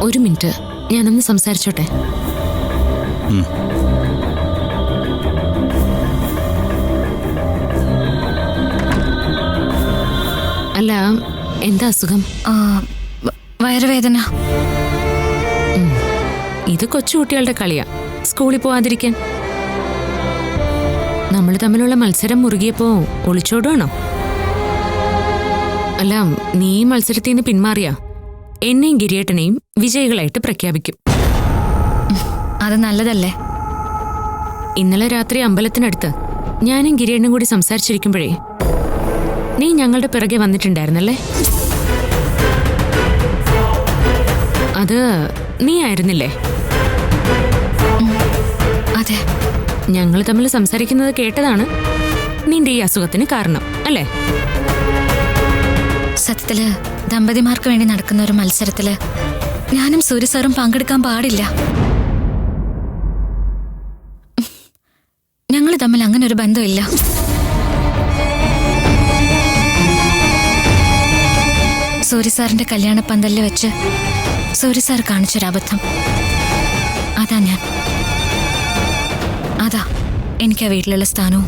ഒരു മിനിറ്റ്, ഞാനൊന്ന് സംസാരിച്ചോട്ടെ. അല്ല, എന്താ അസുഖം? വയറുവേദന. ഇത് കൊച്ചുകുട്ടികളുടെ കളിയാ, സ്കൂളിൽ പോവാതിരിക്കാൻ. നമ്മൾ തമ്മിലുള്ള മത്സരം മുറുകിയപ്പോ ഒളിച്ചോടുവാണോ? അല്ല, നീ മത്സരത്തിൽ നിന്ന് പിന്മാറിയാ എന്നെയും ഗിരിയേട്ടനെയും വിജയികളായിട്ട് പ്രഖ്യാപിക്കും. അത് നല്ലതല്ലേ? ഇന്നലെ രാത്രി അമ്പലത്തിനടുത്ത് ഞാനും ഗിരിയേട്ടനും കൂടി സംസാരിച്ചിരിക്കുമ്പോഴേ നീ ഞങ്ങളുടെ പിറകെ വന്നിട്ടുണ്ടായിരുന്നല്ലേ? അത് നീ ആയിരുന്നില്ലേ? അതെ. ഞങ്ങൾ തമ്മിൽ സംസാരിക്കുന്നത് കേട്ടതാണ് നിന്റെ ഈ അസുഖത്തിന് കാരണം, അല്ലേ? സത്യത്തില് ദമ്പതിമാർക്ക് വേണ്ടി നടക്കുന്ന ഒരു മത്സരത്തില് ഞാനും സൂര്യ സാറും പങ്കെടുക്കാൻ പാടില്ല. ഞങ്ങൾ തമ്മിൽ അങ്ങനെ ഒരു ബന്ധമില്ല. സൂര്യ സാറിന്റെ കല്യാണ പന്തലിൽ വെച്ച് സൂര്യ സാർ കാണിച്ചൊരബദ്ധം, അതാ എനിക്ക് ആ വീട്ടിലുള്ള സ്ഥാനവും